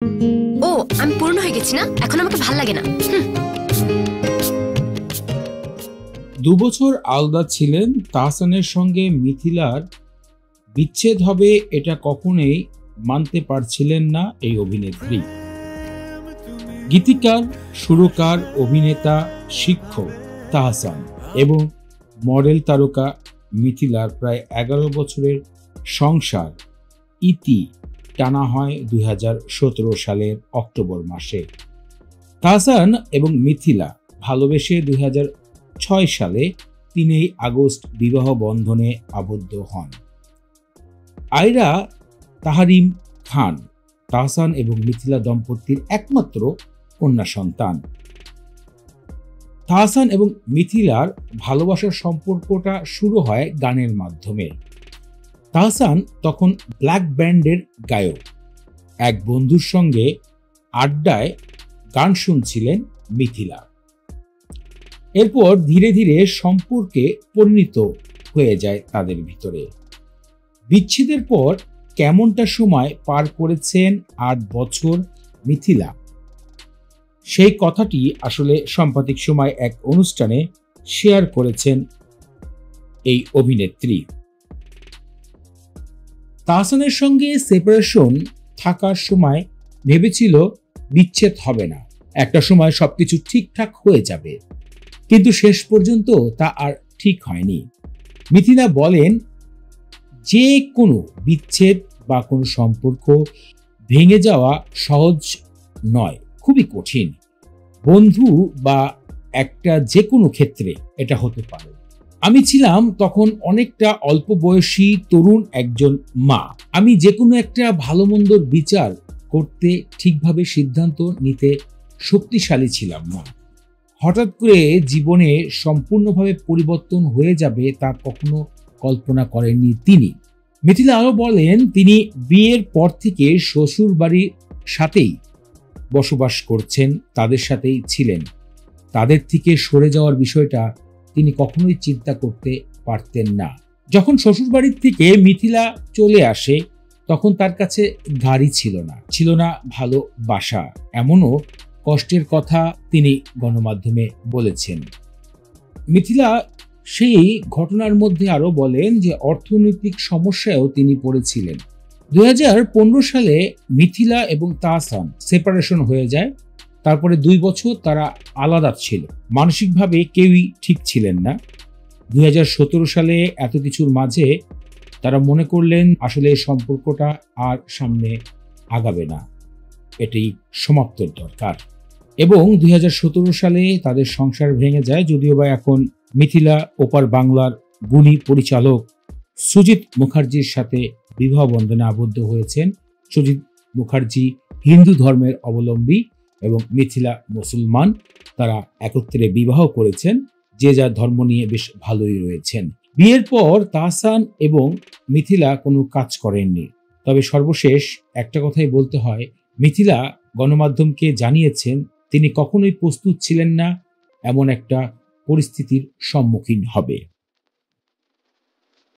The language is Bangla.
ও, আমি পূর্ণ হয়ে গেছি না, এখন আমাকে ভাল লাগে না। 2 বছর আলাদা ছিলেন তাহসানের সঙ্গে মিথিলার বিচ্ছেদ হবে এটা কখনোই মানতে পারছিলেন না এই অভিনেত্রী। গীতিকার, সুরকার, অভিনেতা, শিক্ষক তাহসান এবং মডেল তারকা মিথিলার প্রায় 11 বছরের সংসার ইতি টানা হয় 2017 সালের অক্টোবর মাসে। তাহসান এবং মিথিলা ভালোবেসে 2006 সালে 3 আগস্ট বিবাহ বন্ধনে আবদ্ধ হন। আয়রা তাহরিম খান তাহসান এবং মিথিলা দম্পতির একমাত্র কন্যা সন্তান। তাহসান এবং মিথিলার ভালোবাসার সম্পর্কটা শুরু হয় গানের মাধ্যমে। তাহসান তখন ব্ল্যাক ব্যান্ডের গায়ক। এক বন্ধুর সঙ্গে আড্ডায় গান শুনছিলেন মিথিলা। এরপর ধীরে ধীরে সম্পর্কে পরিণত হয়ে যায় তাদের ভিতরে। বিচ্ছেদের পর কেমনটা সময় পার করেছেন 8 বছর মিথিলা, সেই কথাটি আসলে সাম্প্রতিক সময় এক অনুষ্ঠানে শেয়ার করেছেন এই অভিনেত্রী। তাহসানের সঙ্গে সেপারেশন থাকার সময় ভেবেছিল বিচ্ছেদ হবে না, একটা সময় সবকিছু ঠিকঠাক হয়ে যাবে, কিন্তু শেষ পর্যন্ত তা আর ঠিক হয়নি। মিথিলা বলেন, যে কোনো বিচ্ছেদ বা কোনো সম্পর্ক ভেঙে যাওয়া সহজ নয়, খুবই কঠিন। বন্ধু বা একটা যে কোনো ক্ষেত্রে এটা হতে পারে। আমি ছিলাম তখন অনেকটা অল্প বয়সী তরুণ একজন মা। আমি যে কোনো একটা ভালো মন্দর বিচার করতে, ঠিকভাবে সিদ্ধান্ত নিতে শক্তিশালী ছিলাম না। হঠাৎ করে জীবনে সম্পূর্ণভাবে পরিবর্তন হয়ে যাবে তা কখনো কল্পনা করেননি তিনি। মিথিলা আরো বলেন, তিনি বিয়ের পর থেকে শ্বশুর বাড়ির সাথেই বসবাস করছেন, তাদের সাথেই ছিলেন। তাদের থেকে সরে যাওয়ার বিষয়টা তিনি কখনোই চিন্তা করতে পারতেন না। যখন শ্বশুর বাড়ির থেকে মিথিলা চলে আসে তখন তার কাছে গাড়ি ছিল না, ছিল না ভালো বাসা। এমনও কষ্টের কথা তিনি গণমাধ্যমে বলেছেন। মিথিলা সেই ঘটনার মধ্যে আরো বলেন যে অর্থনৈতিক সমস্যায়ও তিনি পড়েছিলেন। 2015 সালে মিথিলা এবং তাহসান সেপারেশন হয়ে যায়। তারপরে 2 বছর তারা আলাদা ছিল, মানসিকভাবে কেউই ঠিক ছিলেন না। 2017 সালে এত কিছুর মাঝে তারা মনে করলেন আসলে এই সম্পর্কটা আর সামনে আগাবে না, এটি সমাপ্তর দরকার। এবং 2017 সালে তাদের সংসার ভেঙে যায়। যদিও বা এখন মিথিলা ওপার বাংলার গুণী পরিচালক সুজিত মুখার্জির সাথে বিবাহ বন্ধনে আবদ্ধ হয়েছেন। সুজিত মুখার্জি হিন্দু ধর্মের অবলম্বী এবং মিথিলা মুসলমান। তারা একত্রে বিবাহ করেছেন, যে যার ধর্ম নিয়ে বেশ ভালোই রয়েছেন। বিয়ের পর তাহসান এবং মিথিলা কোনো কাজ করেননি। তবে সর্বশেষ একটা কথাই বলতে হয়, মিথিলা গণমাধ্যমকে জানিয়েছেন তিনি কখনোই প্রস্তুত ছিলেন না এমন একটা পরিস্থিতির সম্মুখীন হবে।